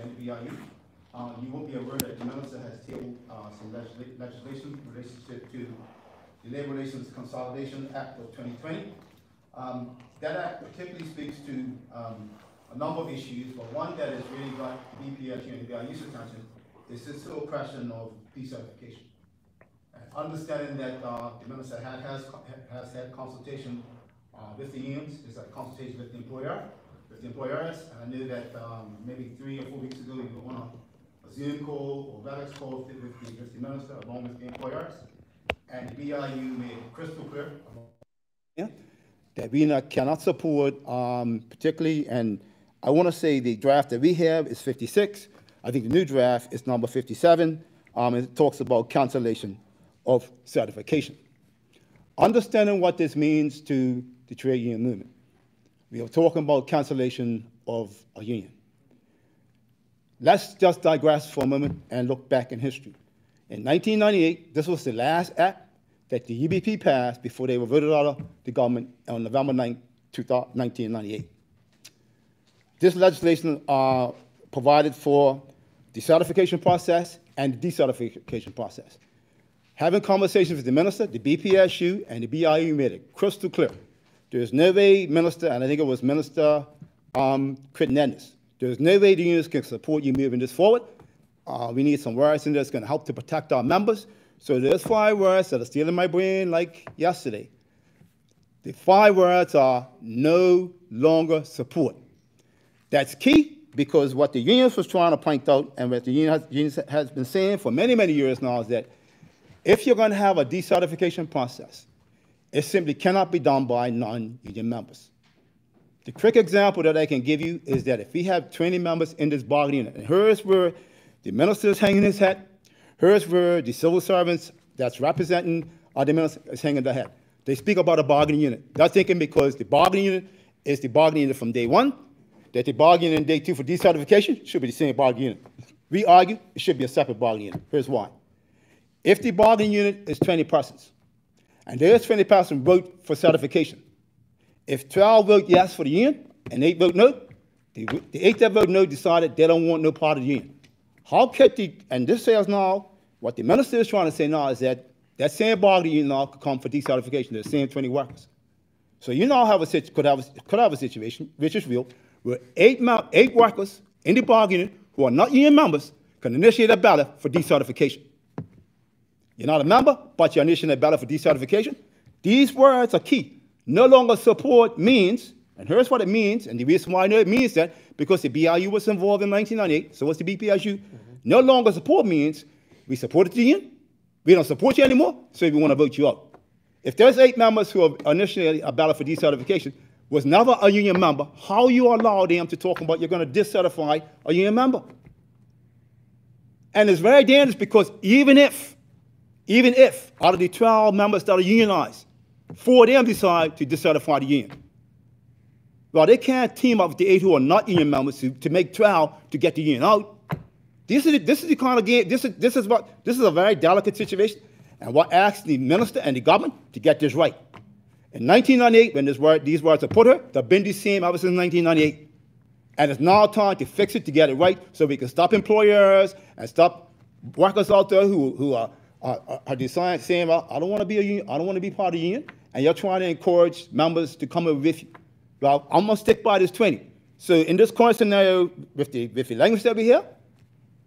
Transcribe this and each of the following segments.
and the BIU. You will be aware that the minister has tabled some legislation in relationship to the Labor Relations Consolidation Act of 2020. That act particularly speaks to a number of issues, but one that has really got BPSU and the BIU's attention is this whole question of decertification. Understanding that the minister has had consultation with the unions, it's a consultation with the employers, and I knew that maybe 3 or 4 weeks ago we were on a Zoom call or WebEx call with the minister along with the employers, and the BIU made it crystal clear that we cannot support particularly, and I want to say the draft that we have is 56. I think the new draft is number 57. It talks about cancellation of certification. Understanding what this means to the trade union movement, we are talking about cancellation of a union. Let's just digress for a moment and look back in history. In 1998, this was the last act that the UBP passed before they were voted out of the government on November 9, 1998. This legislation provided for the certification process and the decertification process. Having conversations with the minister, the BPSU, and the BIU made it crystal clear. There's no way minister, and I think it was Minister Crittendennis, there's no way the unions can support you moving this forward. We need some words in there that's going to help to protect our members. So there's 5 words that are still in my brain like yesterday. The 5 words are no longer support. That's key because what the unions was trying to point out and what the unions has been saying for many, many years now is that if you're going to have a decertification process, it simply cannot be done by non-union members. The quick example that I can give you is that if we have 20 members in this bargaining unit, and here's where the minister is hanging his hat, here's where the civil servants that's representing the minister is hanging their hat. They speak about a bargaining unit. They're thinking because the bargaining unit is the bargaining unit from day 1, that the bargaining unit in day 2 for decertification should be the same bargaining unit. We argue it should be a separate bargaining unit. Here's why. If the bargaining unit is 20 persons, and there's 20 persons vote for certification, if 12 vote yes for the union and 8 vote no, the 8 that vote no decided they don't want no part of the union. How could and this says now, what the minister is trying to say now is that that same bargaining unit now could come for decertification, the same 20 workers. So you now could have a situation, which is real, where 8 workers in the bargaining unit who are not union members can initiate a ballot for decertification. You're not a member, but you're initiating a ballot for decertification. These words are key. No longer support means, and here's what it means, and the reason why I know it means that, because the BIU was involved in 1998, so was the BPSU. No longer support means we supported the union, we don't support you anymore, so we want to vote you out. If there's 8 members who have initiated a ballot for decertification, was never a union member, how you allow them to talk about you're going to decertify a union member? And it's very dangerous because even if out of the 12 members that are unionized, 4 of them decide to decertify the union, well, they can't team up with the 8 who are not union members to make 12 to get the union out. This is the kind of game. This is a very delicate situation, and what asks the minister and the government to get this right. In 1998, when these words are put here, they've been the same ever since 1998, and it's now time to fix it to get it right, so we can stop employers and stop workers out there who are deciding, saying, well, I don't want to be a union, I don't want to be part of the union, and you're trying to encourage members to come over with you. Well, I'm going to stick by this 20. So in this current scenario, with the language that we hear,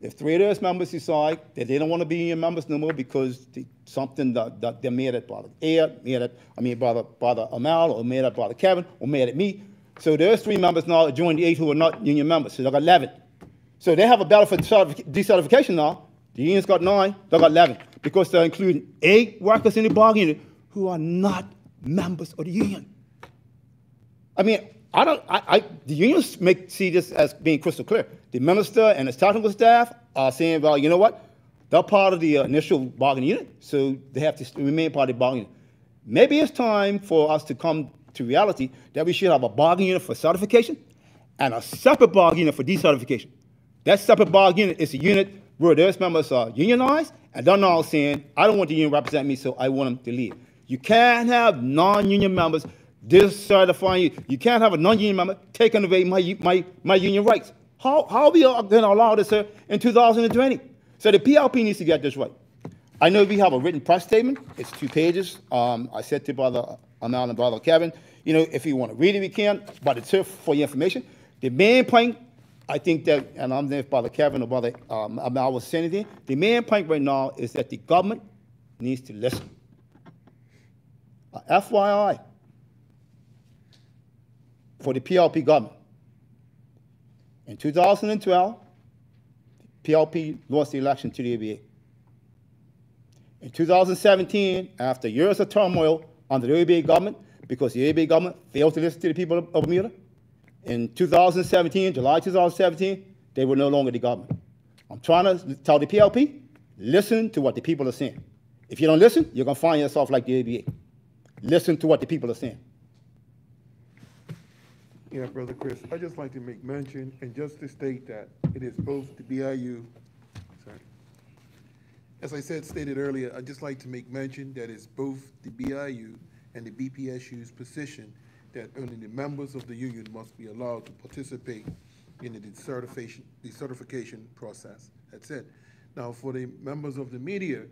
if 3 of those members decide that they don't want to be union members no more because something that they made at Brother Ed, Brother Amal, or made at Brother Kevin, or made at me, so there's 3 members now join the 8 who are not union members, so they got 11. So they have a ballot for decertification now. The union's got 9, they got 11, because they're including 8 workers in the bargaining unit who are not members of the union. I mean, the unions see this as being crystal clear. The minister and his technical staff are saying, well, you know what? They're part of the initial bargaining unit, so they have to remain part of the bargaining unit. Maybe it's time for us to come to reality that we should have a bargaining unit for certification and a separate bargaining unit for decertification. That separate bargaining unit is a unit where those members are unionized, and they're now saying, I don't want the union to represent me, so I want them to leave. You can't have non-union members decertifying you. You can't have a non-union member taking away my union rights. How are we going to allow this in 2020? So the PLP needs to get this right. I know we have a written press statement. It's 2 pages. I said to Brother Amal and Brother Kevin, you know, if you want to read it, we can, but it's here for your information. The main point, I think that, and I'm there if Brother Kevin or Brother Amal was saying anything, the main point right now is that the government needs to listen. FYI, for the PLP government, in 2012, PLP lost the election to the ABA. In 2017, after years of turmoil under the ABA government, because the ABA government failed to listen to the people of Bermuda, in 2017, July 2017, they were no longer the government. I'm trying to tell the PLP, listen to what the people are saying. If you don't listen, you're going to find yourself like the ABA. Listen to what the people are saying. Yeah, Brother Chris, I'd just like to make mention, and just to state that it is both the BIU, sorry. As I stated earlier, I'd just like to make mention that it's both the BIU and the BPSU's position that only the members of the union must be allowed to participate in the certification process. That's it. Now, for the members of the media,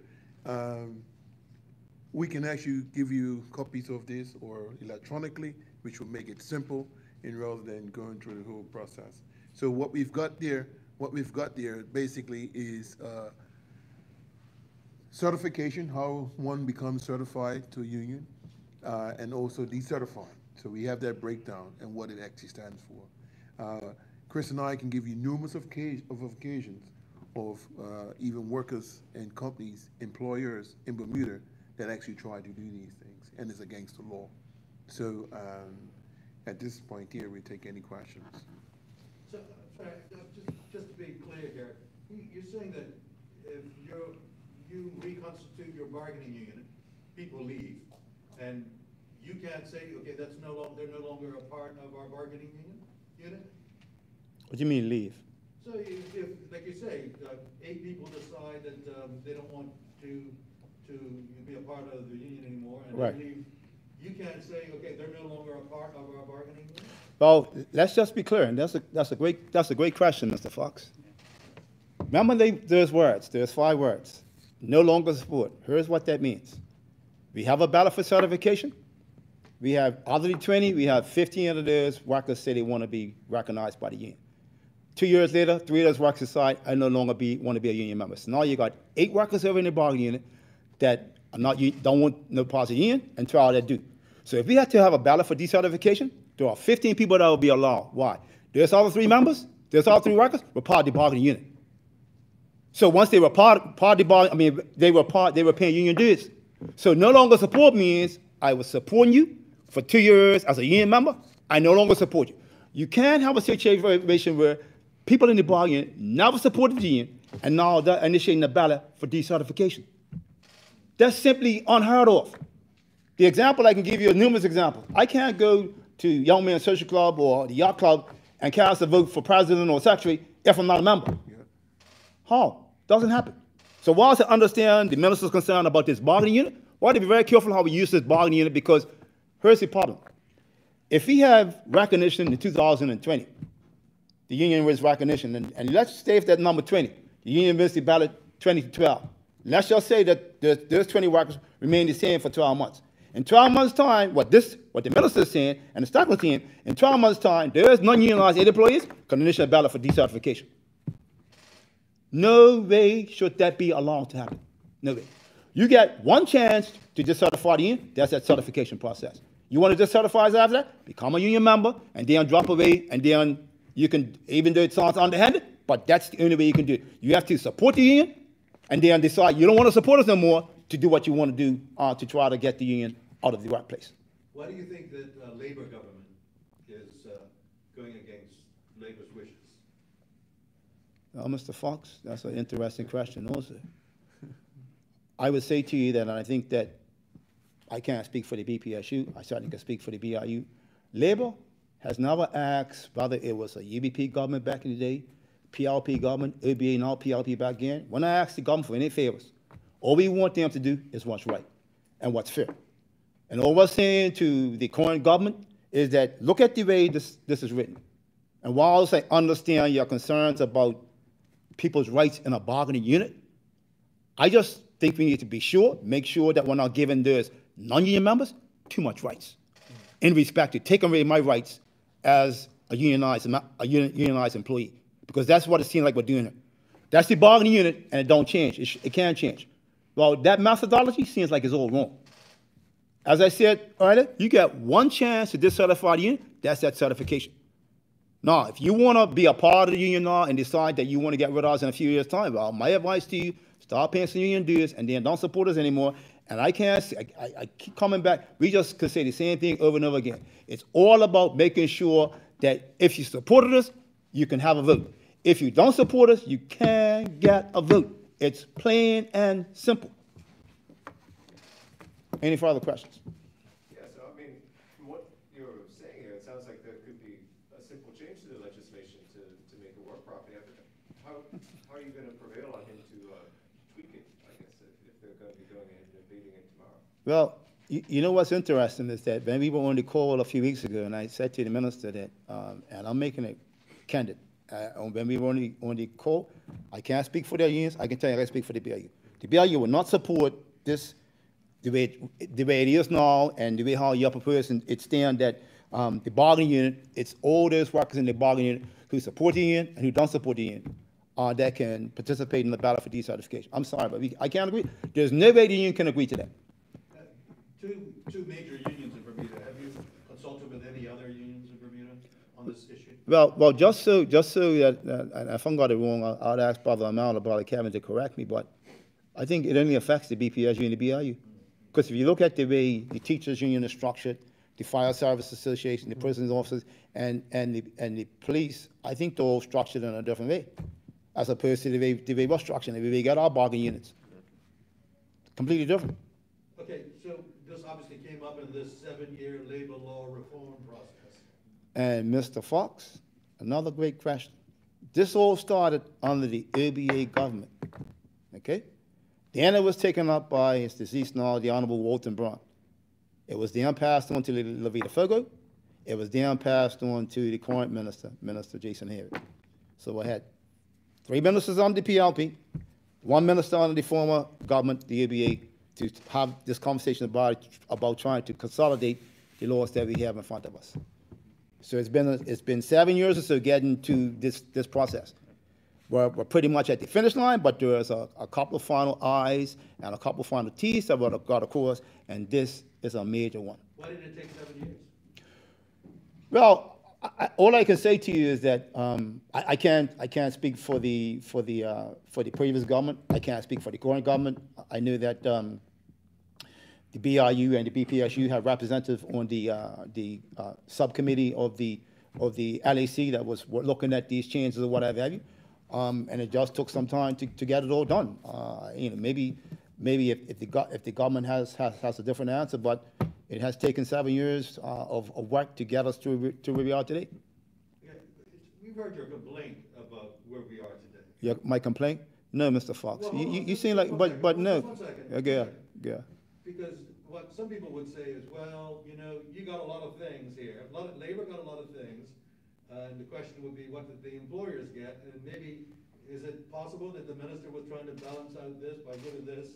we can actually give you copies of this or electronically, which will make it simple and rather than going through the whole process. So what we've got there basically is certification, how one becomes certified to a union, and also decertifying. So we have that breakdown and what it actually stands for. Chris and I can give you numerous occasions of even workers and companies, employers in Bermuda that actually try to do these things, and it's against the law. So at this point here, we take any questions. So, just to be clear here, you're saying that if you reconstitute your bargaining unit, people leave, and you can't say, okay, they're no longer a part of our bargaining unit? What do you mean leave? So if like you say, 8 people decide that they don't want to be a part of the union anymore, and right. They leave, you can't say, okay, they're no longer a part of our bargaining unit? Well, let's just be clear, and that's a great question, Mr. Fox. Remember, there's 5 words. No longer support. Here's what that means. We have a ballot for certification. We have, out of the 20, we have 15 of those workers say they want to be recognized by the union. 2 years later, 3 of those workers decide I no longer want to be a union member. So now you got 8 workers over in the bargaining unit that don't want no part of the union, and 12 that do. So if we had to have a ballot for decertification, there are 15 people that will be allowed. Why? There's all the 3 members, there's all 3 workers, were part of the bargaining unit. So once they were part of the bargaining, they were paying union dues. So no longer support means I was supporting you for 2 years as a union member, I no longer support you. You can't have a situation where people in the bargaining unit never supported the union, and now they're initiating a ballot for decertification. That's simply unheard of. The example I can give you are numerous examples. I can't go to Young Men's Social Club or the Yacht Club and cast a vote for president or secretary if I'm not a member. Yeah. How? Doesn't happen. So whilst I understand the minister's concern about this bargaining unit, we have to be very careful how we use this bargaining unit, because here's the problem. If we have recognition in 2020, the union wins recognition, and let's say if that number 20, the union wins the ballot 20 to 12. Let's just say that those 20 workers remain the same for 12 months. In 12 months' time, what the minister is saying and the Stockholm team, in 12 months' time, there's non-unionized aid employees can initiate a ballot for decertification. No way should that be allowed to happen. No way. You get one chance to decertify the union, that's that certification process. You want to decertify us after that? Become a union member, and then drop away, and then you can, even though it sounds underhanded, but that's the only way you can do it. You have to support the union, and then decide you don't want to support us no more to do what you want to do to try to get the union out of the right place. Why do you think that Labour government is going against Labour's wishes? Well, Mr. Fox, that's an interesting question also. I would say to you that I think that I can't speak for the BPSU. I certainly can speak for the BIU. Labour has never asked whether it was a UBP government back in the day, PLP government, ABA, now PLP back in. When I ask the government for any favors, all we want them to do is what's right and what's fair. And all we're saying to the current government is that look at the way this is written. And whilst I understand your concerns about people's rights in a bargaining unit, I just think we need to be sure, make sure that we're not giving those non-union members too much rights in respect to taking away my rights as a unionized employee, because that's what it seems like we're doing here. That's the bargaining unit, and it don't change. It can't change. Well, that methodology seems like it's all wrong. As I said earlier, you get one chance to decertify the union, that's that certification. Now, if you want to be a part of the union now and decide that you want to get rid of us in a few years' time, well, my advice to you, start paying some union dues and then don't support us anymore. And I keep coming back. We just could say the same thing over and over again. It's all about making sure that if you supported us, you can have a vote. If you don't support us, you can't get a vote. It's plain and simple. Any further questions? Yeah, so I mean, from what you're saying here, it sounds like there could be a simple change to the legislation to make it work properly. How are you going to prevail on him to tweak it, I guess, if they're going to be going ahead and debating it tomorrow? Well, you know what's interesting is that when we were on the call a few weeks ago, and I said to the minister that, and I'm making it candid, when we were on the call, I can't speak for their unions. I can tell you I can speak for the BIU. The BIU will not support this the way it is now, and the way how you're proposing it stand that the bargaining unit, it's all those workers in the bargaining unit who support the union and who don't support the union that can participate in the battle for decertification. I'm sorry, but I can't agree. There's no way the union can agree to that. Two major unions in Bermuda. Have you consulted with any other unions in Bermuda on this issue? Well, just so that, and if I got it wrong, I'll ask Brother Amal or Brother Kevin to correct me, but I think it only affects the BPSU and the BIU. Because if you look at the way the teachers union is structured, the fire service association, the prisons officers, and the police, I think they're all structured in a different way, as opposed to the way we're structured, the way we got our bargaining units. Completely different. Okay, so this obviously came up in this 7-year labor law reform process. And Mr. Fox, another great question. This all started under the ABA government, okay? Then it was taken up by his deceased now, the Honorable Walton Brown. It was then passed on to Levita Fogo. It was then passed on to the current minister, Minister Jason Harry. So I had 3 ministers under the PLP, 1 minister under the former government, the ABA, to have this conversation about trying to consolidate the laws that we have in front of us. So it's been 7 years or so getting to this process. We're pretty much at the finish line, but there's a couple of final I's and a couple of final T's that we've got, of course, and this is a major one. Why did it take 7 years? Well, all I can say to you is that I can't speak for the previous government. I can't speak for the current government. I know that the BIU and the BPSU have representatives on the subcommittee of the LAC that was looking at these changes or whatever have you. And it just took some time to get it all done. You know, maybe if the government has a different answer, but it has taken 7 years of work to get us to where we are today. Yeah, we've heard your complaint about where we are today. Yeah, my complaint? No, Mr. Fox. Well, You seem like, but no. Just 1 second. Yeah. Because what some people would say is, well, you know, you got a lot of things here. Labor got a lot of things. And the question would be, what did the employers get? And maybe, is it possible that the minister was trying to balance out this by giving this?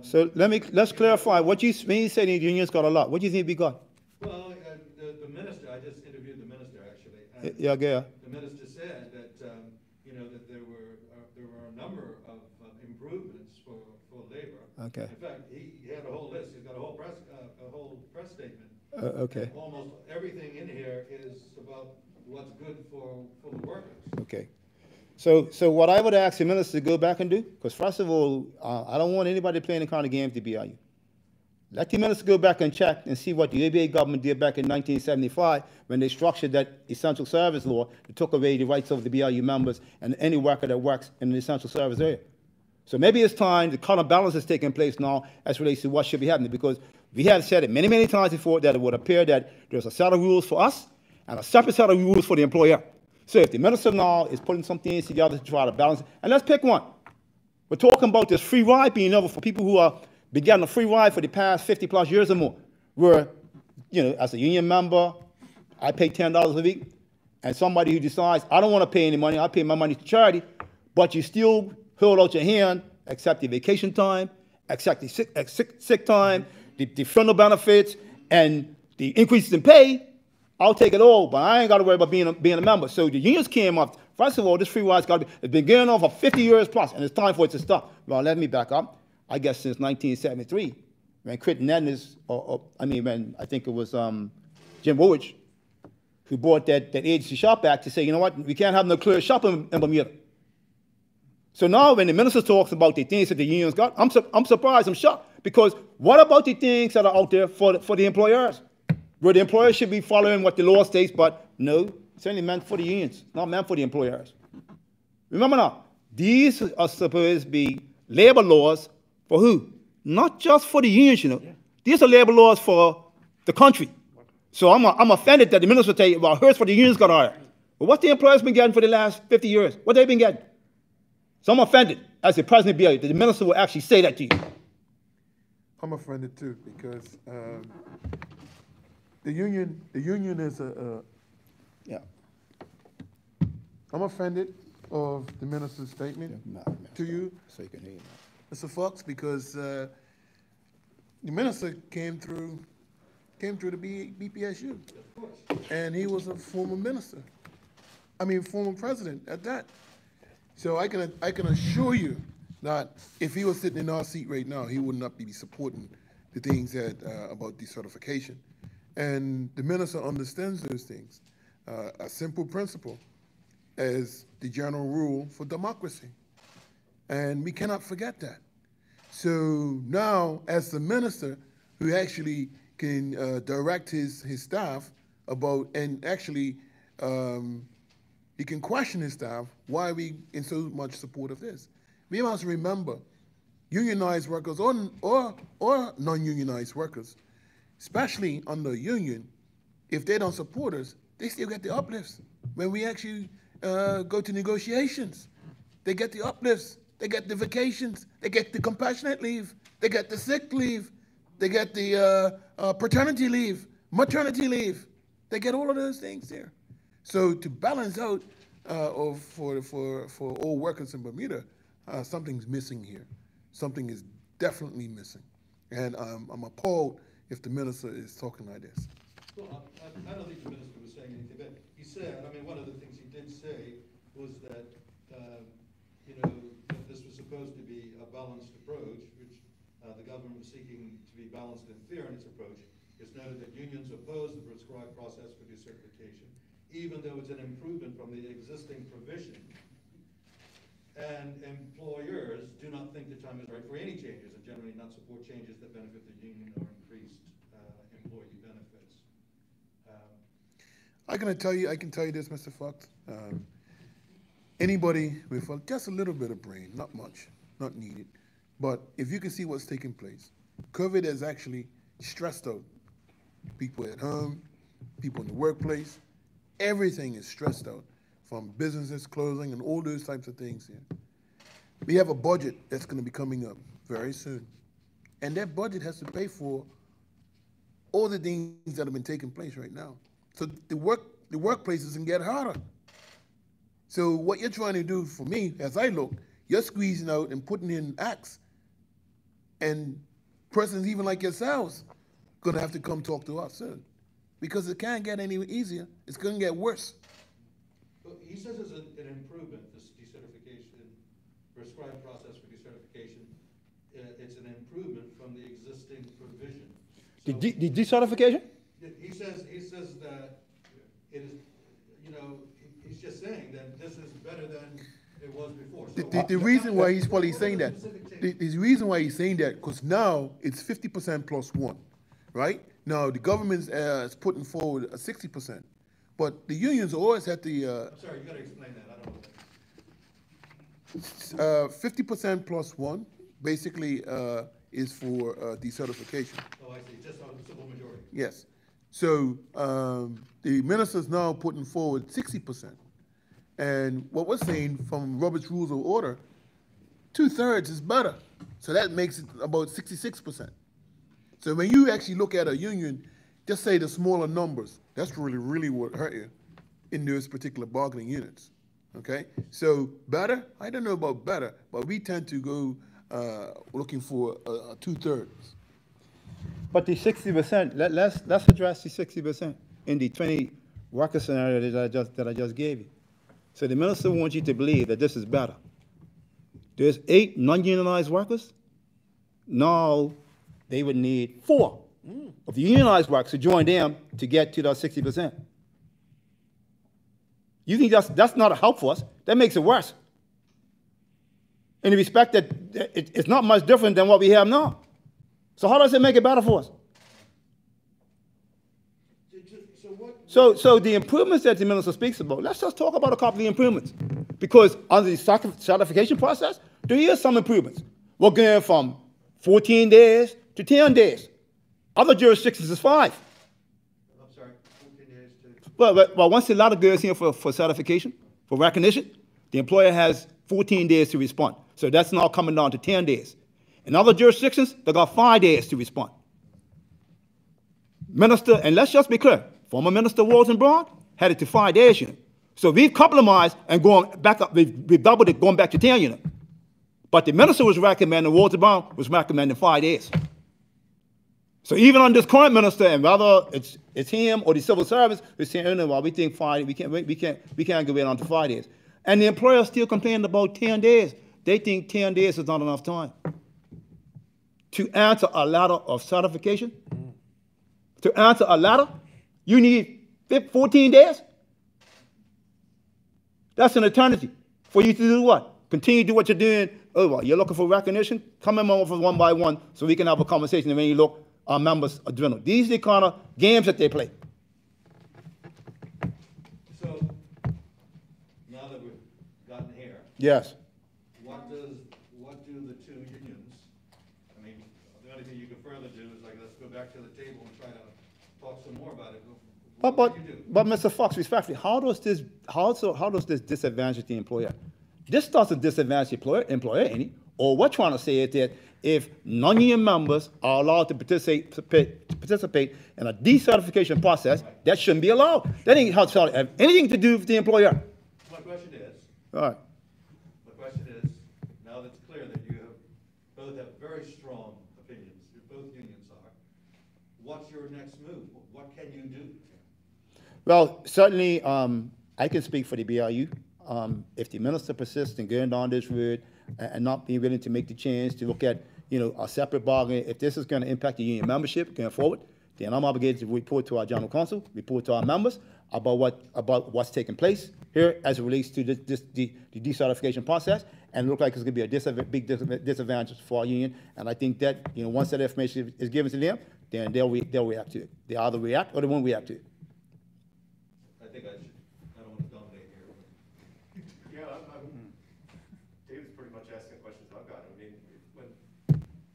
So let's clarify. When you say the unions got a lot, what do you think we got? Well, the minister, I just interviewed the minister actually. And Yeah. the minister said that, you know, that there were a number of improvements for labor. Okay. In fact, he had a whole list. He's got a whole press statement. Okay. Almost everything in here is about what's good for the workers. Okay. So what I would ask the minister to go back and do, because first of all, I don't want anybody playing the kind of games to BIU. Let the minister go back and check and see what the ABA government did back in 1975 when they structured that essential service law that took away the rights of the BIU members and any worker that works in the essential service area. So maybe it's time the kind of balance is taking place now as relates to what should be happening, because we have said it many, many times before that it would appear that there's a set of rules for us and a separate set of rules for the employer. So if the minister now is putting some things together to try to balance, and let's pick one. We're talking about this free ride being over for people who are been getting a free ride for the past 50+ years or more. Where, you know, as a union member, I pay $10 a week. and somebody who decides, I don't want to pay any money, I pay my money to charity, but you still hold out your hand, accept the vacation time, accept the sick time, the federal benefits, and the increases in pay, I'll take it all, but I ain't got to worry about being a member. So the unions came up. First of all, this free ride's got to be, it's been going on for 50 years plus, and it's time for it to stop. Well, let me back up. I guess since 1973, when Critton Ennis, when I think it was Jim Woolwich, who brought that agency shop act to say, you know what, we can't have no clear shop in Bermuda. So now when the minister talks about the things that the unions got, I'm surprised, I'm shocked, because what about the things that are out there for the employers? Where the employers should be following what the law states, but no, it's only meant for the unions, not meant for the employers. Remember now, these are supposed to be labor laws for who? Not just for the unions, you know. Yeah. These are labor laws for the country. So I'm offended that the minister tell you, well, here's what the unions got hired. Well, what the employers been getting for the last 50 years? What they been getting? So I'm offended, as the president of BIU, that the minister will actually say that to you. I'm offended too, because the union is yeah. I'm offended of the minister's statement to you, so you can hear Mr. Fox, because the minister came through the BPSU, and he was a former minister. Former president at that. So I can assure you that if he was sitting in our seat right now, he would not be supporting the things that about decertification. And the minister understands those things. A simple principle as the general rule for democracy. And we cannot forget that. So now, as the minister who actually can direct his staff about, and actually he can question his staff, why are we in so much support of this? We must remember, unionized workers or non-unionized workers, especially under a union, if they don't support us, they still get the uplifts. When we actually go to negotiations, they get the uplifts, they get the vacations, they get the compassionate leave, they get the sick leave, they get the paternity leave, maternity leave. They get all of those things there. So to balance out for all workers in Bermuda, something's missing here. Something is definitely missing. And I'm appalled if the minister is talking like this. Well, I don't think the minister was saying anything, but he said, one of the things he did say was that, that this was supposed to be a balanced approach, which the government was seeking to be balanced and fair in its approach. It's noted that unions oppose the prescribed process for decertification, even though it's an improvement from the existing provision. And employers do not think the time is right for any changes and generally not support changes that benefit the union or increased employee benefits. I can tell you this, Mr. Fox. Anybody with just a little bit of brain, not much, not needed, but if you can see what's taking place, COVID has actually stressed out people at home, people in the workplace. Everything is stressed out, from businesses closing and all those types of things here. We have a budget that's going to be coming up very soon, and that budget has to pay for all the things that have been taking place right now. So the workplace is going to get harder. So what you're trying to do for me, as I look, you're squeezing out and putting in acts, and persons even like yourselves going to have to come talk to us soon, because it can't get any easier. It's going to get worse. Well, he says it's an improvement, this decertification, prescribed process for decertification. It's an improvement from the existing provision. So the decertification? He says that it is, he's just saying that this is better than it was before. So the reason why he's probably saying that, the reason why he's saying that, because now it's 50% plus one, right? Now the government is putting forward a 60%, but the unions always had the. I'm sorry, you got to explain that. I don't know. 50% plus one basically is for decertification. Oh, I see. Just on simple majority. Yes. So the minister's now putting forward 60%. And what we're saying from Robert's Rules of Order, 2/3 is better. So that makes it about 66%. So when you actually look at a union, just say the smaller numbers, that's really what hurt you. in those particular bargaining units. Okay, so better, I don't know about better, but we tend to go looking for a 2/3. But the 60%, let's address the 60% in the 20 worker scenario that I just gave you. So the minister wants you to believe that this is better. There's 8 non-unionized workers. Now they would need 4 of the unionized workers to join them to get to that 60%. You think that's not a help for us? That makes it worse. In the respect that it's not much different than what we have now. So how does it make it better for us? So the improvements that the minister speaks about, let's just talk about a couple of the improvements. Because under the certification process, there is some improvements. We're going from 14 days to 10 days. Other jurisdictions is 5. I'm sorry, 14 days to... Well, once the letter goes here for certification, for recognition, the employer has 14 days to respond. So that's now coming down to 10 days. In other jurisdictions, they got 5 days to respond. Minister, and let's just be clear, former Minister Walton Brown had it to 5 days unit. So we've compromised and going back up, we've doubled it going back to 10 unit. But the minister was recommending, Walton Brown was recommending 5 days. So even on this current minister, and whether it's him or the civil service, they're saying, oh, no, well, we think 5, we can't go on to 5 days. And the employer still complaining about 10 days. They think 10 days is not enough time. To answer a letter of certification, to answer a letter, you need 14 days? That's an eternity for you to do what? Continue to do what you're doing. Oh, well, you're looking for recognition? Come in over one by one so we can have a conversation. And when you look, our members are dwindling. These are the kind of games that they play. So, now that we've gotten here, Yes. what do the 2 unions, I mean, the only thing you can further do is like, let's go back to the table and try to talk some more about it. What can you do? But Mr. Fox, respectfully, how does this disadvantage the employer? This doesn't disadvantage the employer any. Or what we're trying to say is that if non-union members are allowed to participate in a decertification process, that shouldn't be allowed. That ain't have anything to do with the employer. My question is, All right. the question is, now that it's clear that you both have very strong opinions, both unions are, what's your next move? What can you do? Well, certainly, I can speak for the BIU. If the minister persists in going down this road and not being willing to make the change to look at, a separate bargain, if this is going to impact the union membership going forward, then I'm obligated to report to our general counsel, report to our members about what's taking place here as it relates to the decertification process, and it looks like it's going to be a big disadvantage for our union. And I think that once that information is given to them, then they'll react to it. They either react or they won't react to it. I think I don't want to dominate here. Yeah, David's pretty much asking questions I've got. I mean, when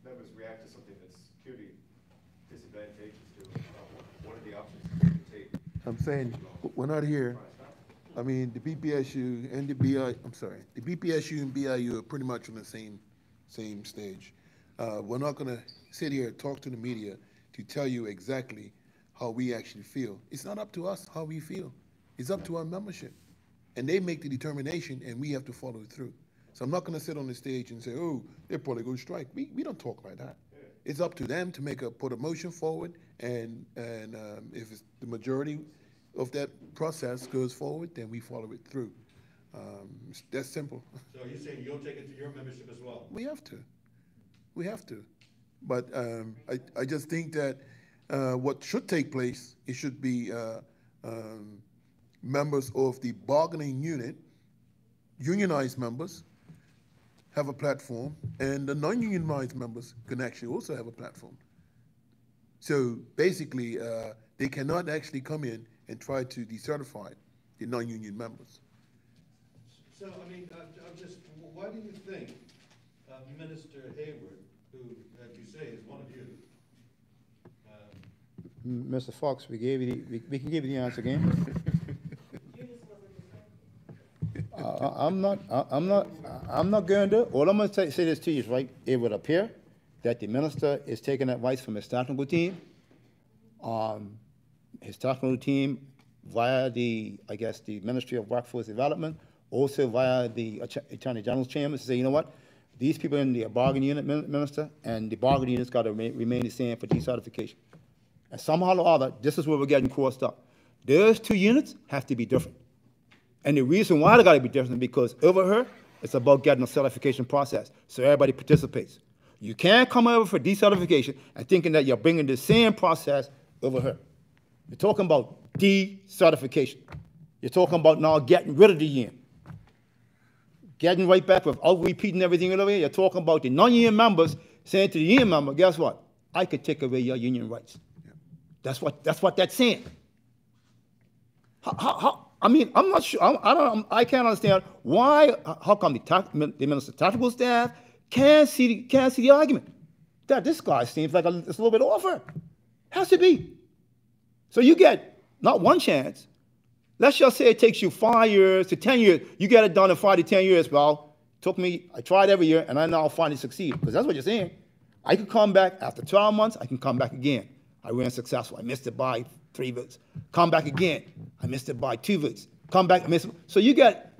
members react to something that's purely disadvantageous to them, what are the options to take? I'm saying, we're not here. I mean, the BPSU and the BPSU and BIU are pretty much on the same stage. We're not gonna sit here and talk to the media to tell you exactly how we actually feel. It's not up to us how we feel. It's up to our membership. And they make the determination and we have to follow it through. So I'm not gonna sit on the stage and say, oh, they're probably gonna strike. We don't talk like that. It's up to them to put a motion forward, and if it's the majority of that process goes forward, then we follow it through. It's that simple. So you're saying you'll take it to your membership as well? We have to. We have to. But I just think that what should take place, it should be members of the bargaining unit, unionized members, have a platform, and the non-unionized members can actually also have a platform. So basically, they cannot actually come in and try to decertify the non-union members. So, I mean, why do you think Minister Hayward, who, as you say, is one of you, Mr. Fox, we can give you the answer again. I'm not going to. All I'm going to say this to you is, right, it would appear that the minister is taking advice from his technical team. His technical team via the, I guess, the Ministry of Workforce Development, also via the Attorney General's chambers to say, you know what, these people in the bargaining unit, Minister, and the bargaining unit's got to remain the same for decertification. And somehow or other, this is where we're getting crossed up. Those two units have to be different. And the reason why they got to be different is because over here, it's about getting a certification process, so everybody participates. You can't come over for decertification and thinking that you're bringing the same process over here. You're talking about decertification. You're talking about now getting rid of the union. Getting right back without repeating everything over here. You're talking about the non-union members saying to the union member, guess what? I could take away your union rights. Yeah. That's what that's saying. I mean, I'm not sure. I can't understand why. How come the minister's tactical staff can't see the argument that this guy seems like it's a little bit over. Has to be. So you get not one chance. Let's just say it takes you 5 years to 10 years. You get it done in 5 to 10 years. Well, it took me. I tried every year, and I now finally succeed because that's what you're saying. I could come back after 12 months. I can come back again. I ran successful. I missed it by 3 votes. Come back again. I missed it by 2 votes. Come back. I missed it. So you get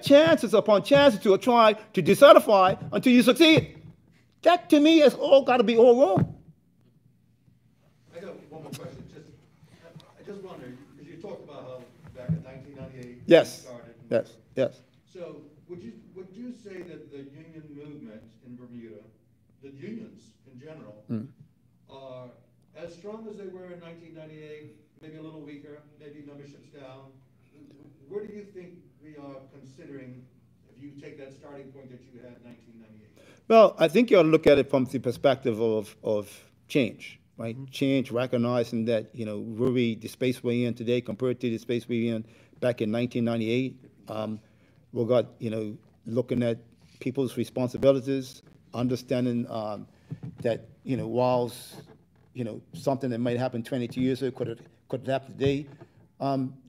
chances upon chances to try to decertify until you succeed. That to me has all got to be all wrong. I got one more question. I just wonder, because you talked about how back in 1998 yes. you started. Yes. So would you say that the union movement in Bermuda, the unions in general, are as strong as they were in 1998, maybe a little weaker, maybe membership's down? Where do you think we are considering if you take that starting point that you had in 1998? Well, I think you ought to look at it from the perspective of change, right? Change, recognizing that, the space we're in today compared to the space we were in back in 1998. We got, looking at people's responsibilities, understanding that, whilst, something that might happen 22 years ago could happen today.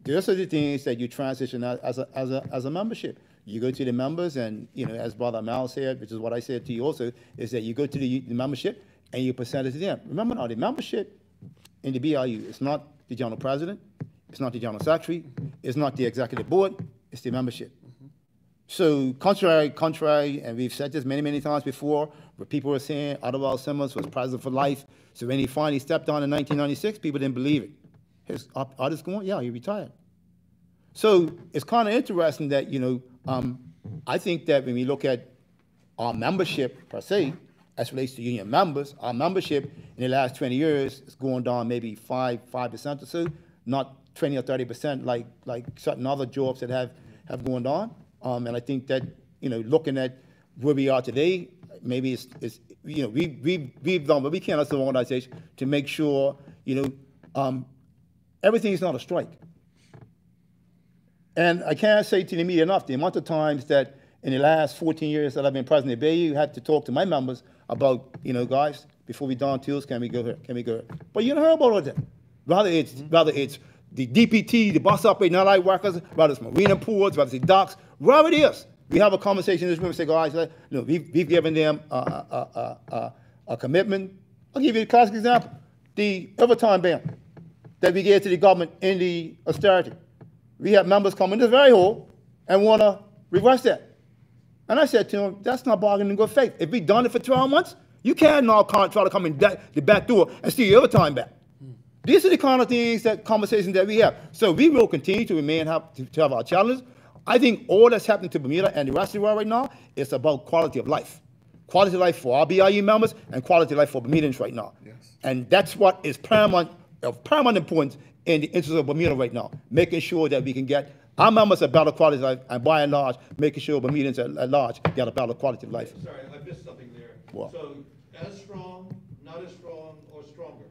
Those are the things that you transition as a membership. You go to the members, and as Brother Mal said, which is what I said to you also, is that you go to the membership and you present it to them. Remember now, the membership in the BIU is not the general president, it's not the general secretary, it's not the executive board, it's the membership. So contrary, and we've said this many times before, where people were saying Ottawell Simmons was president for life. So when he finally stepped down in 1996, people didn't believe it. His artist going, yeah, he retired. So it's kind of interesting that, I think that when we look at our membership per se, as relates to union members, our membership in the last 20 years is going down maybe 5% or so, not 20 or 30% like certain other jobs that have gone on. And I think that, looking at where we are today, maybe it's we've done what we can as an organization to make sure, everything is not a strike. And I can't say to the media enough the amount of times that in the last 14 years that I've been president of BIU, I had to talk to my members about, guys, before we down tools, can we go here? Can we go here? But you don't hear about all that. Rather it's the DPT, the bus operating allied workers, whether it's marina ports, whether it's docks, wherever it is. We have a conversation in this room and say, guys, we've given them a commitment. I'll give you a classic example. The overtime ban that we gave to the government in the austerity. We have members come in this very hall and want to reverse that. And I said to them, that's not bargaining in good faith. If we've done it for 12 months, you can't now try to come in the back door and steal your overtime back. These are the kind of things, conversations that we have. So we will continue to have our challenges. I think all that's happening to Bermuda and the rest of the world right now is about quality of life. Quality of life for our BIU members and quality of life for Bermudans right now. Yes. And that's what is of paramount importance in the interest of Bermuda right now, making sure that we can get our members a better quality of life, and by and large, making sure Bermudans at large get a better quality of life. Sorry, I missed something there. What? So, as strong, not as strong, or stronger?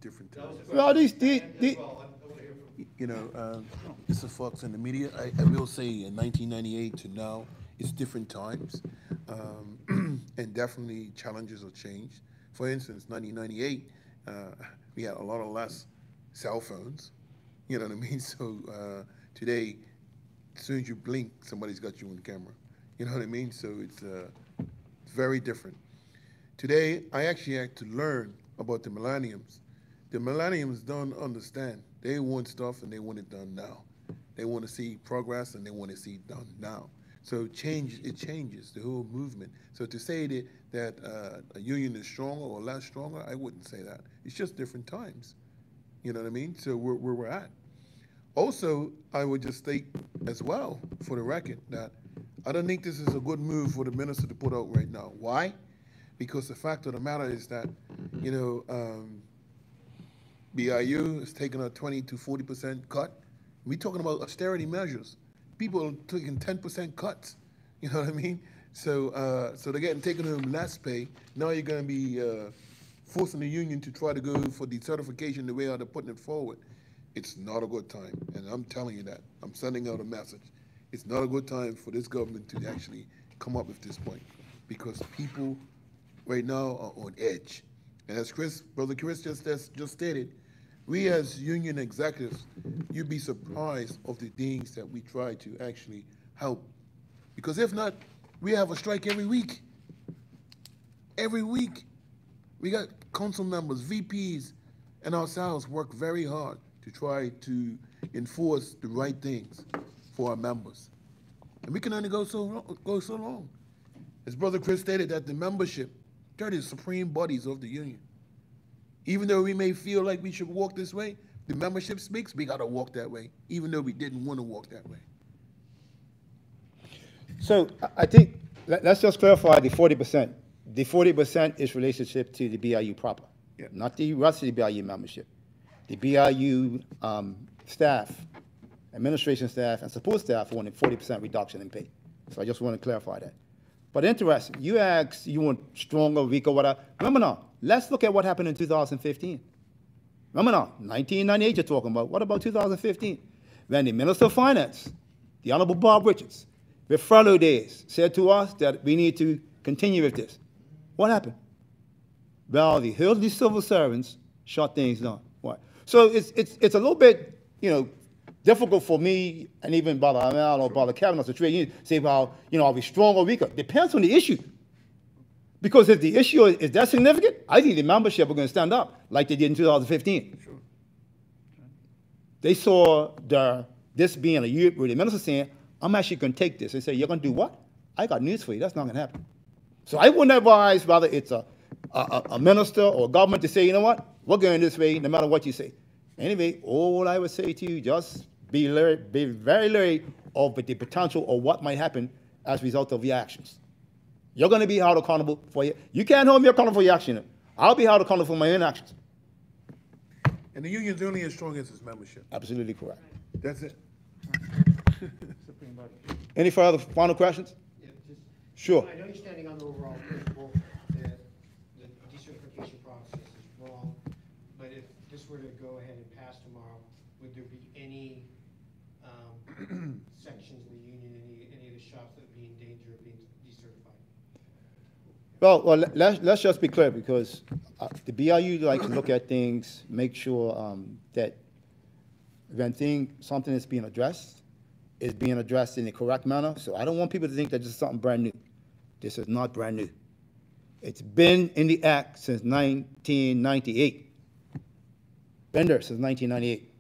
Different That was times. the Well, question. I want to hear from you. Mr. Fox, in the media, I will say in 1998 to now, it's different times, and definitely challenges have changed. For instance, 1998, we had a lot less cell phones, you know what I mean? So today, as soon as you blink, somebody's got you on camera, you know what I mean? So it's very different. Today, I actually had to learn about the millenniums The millenniums don't understand. They want stuff and they want it done now. They want to see progress and they want to see it done now. So it changes the whole movement. So to say that a union is stronger or less stronger, I wouldn't say that. It's just different times. You know what I mean? So where we're at. Also, I would just state as well, for the record, that I don't think this is a good move for the minister to put out right now. Why? Because the fact of the matter is that, you know, BIU is taking a 20 to 40% cut. We're talking about austerity measures. People are taking 10% cuts. You know what I mean? So, so they're getting taken home less pay. Now you're going to be forcing the union to try to go for decertification the way they're putting it forward. It's not a good time, and I'm telling you that. I'm sending out a message. It's not a good time for this government to actually come up with this point, because people right now are on edge. And as Brother Chris just stated, we as union executives, you'd be surprised of the things that we try to actually help. Because if not, we have a strike every week. Every week. We got council members, VPs, and ourselves work very hard to try to enforce the right things for our members. And we can only go so long. As Brother Chris stated, that the membership, they're the supreme bodies of the union. Even though we may feel like we should walk this way, the membership speaks, we gotta walk that way, even though we didn't want to walk that way. So I think, let's just clarify the 40%. The 40% is relationship to the BIU proper, Yeah. not the rest of the BIU membership. The BIU staff, administration staff, and support staff want a 40% reduction in pay. So I just want to clarify that. But interesting, you asked, you want stronger, weaker, whatever. Remember now, let's look at what happened in 2015. Remember now, 1998 you're talking about. What about 2015? When the Minister of Finance, the Honorable Bob Richards, with furlough days, said to us that we need to continue with this. What happened? Well, the elderly civil servants shut things down. What? So it's a little bit, you know, difficult for me and even Brother Amel or Brother Kavanaugh to say, well, you know, are we strong or weaker? Depends on the issue. Because if the issue is that significant, I think the membership are going to stand up like they did in 2015. Sure. They saw this being a year where the minister saying, I'm actually going to take this. They say, you're going to do what? I got news for you. That's not going to happen. So I wouldn't advise whether it's a minister or a government to say, you know what, we're going this way no matter what you say. Anyway, all I would say to you, just be very leery of the potential of what might happen as a result of your actions. You're going to be held accountable for you. You can't hold me accountable for your action. I'll be held accountable for my own actions. And the union's only as strong as its membership. Absolutely correct. That's it. Any further final questions? Yeah, Sure. I know you're standing on the overall principle that the decertification process is wrong, but if this were to go ahead and pass tomorrow, would there be any sections of the union, any of the shops that would be in danger of being decertified? Well, let's just be clear, because the BIU likes to look at things, make sure that when something is being addressed, is being addressed in the correct manner. So I don't want people to think that this is something brand new. This is not brand new. It's been in the act since 1998. Been there since 1998.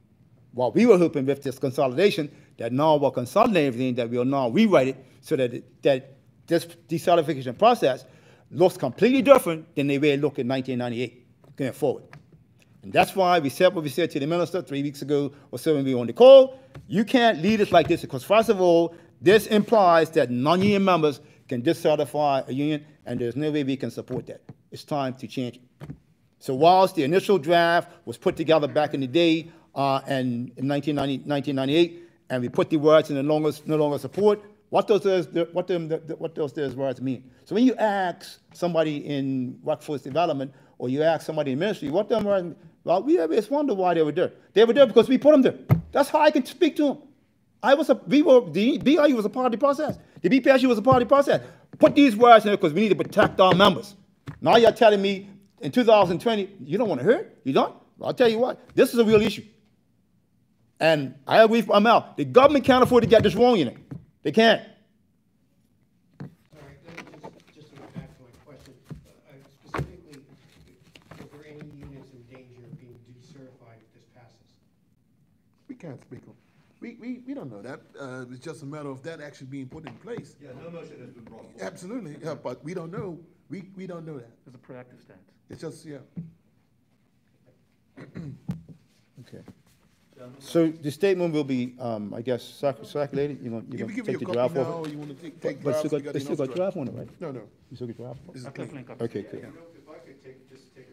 While we were hoping with this consolidation, that now we're consolidating everything, that we'll now rewrite it so that this decertification process looks completely different than the way it looked in 1998 going forward. And that's why we said what we said to the minister 3 weeks ago or so when we were on the call. You can't lead us like this, because first of all, this implies that non-union members can decertify a union, and there's no way we can support that. It's time to change it. So whilst the initial draft was put together back in the day and in 1998, and we put the words in no longer support, what does those words mean? So when you ask somebody in workforce development or you ask somebody in ministry, what them words, well, we always wonder why they were there. They were there because we put them there. That's how I can speak to them. The BIU was a part of the process. The BPSU was a part of the process. Put these words in there because we need to protect our members. Now you're telling me in 2020, you don't want to hear it? You don't? Well, I'll tell you what, this is a real issue. And I agree with Amel. The government can't afford to get this wrong, you know. They can't. All right, just to get back to my question, specifically, if there are any units in danger of being decertified? can't speak on. We don't know that. It's just a matter of that actually being put in place. Yeah, no motion has been brought forward. Absolutely, yeah, but we don't know. We don't know that. It's a proactive stance. It's just, yeah. Okay. So the statement will be, I guess, circulated, you're You gonna can give take you the a draft copy now, over? or you wanna take But drafts? it's still We got, it's still enough got draft on it, right? No, no. You still got draft? This is I'll clean. definitely copy. Okay, good. You know, if I could just take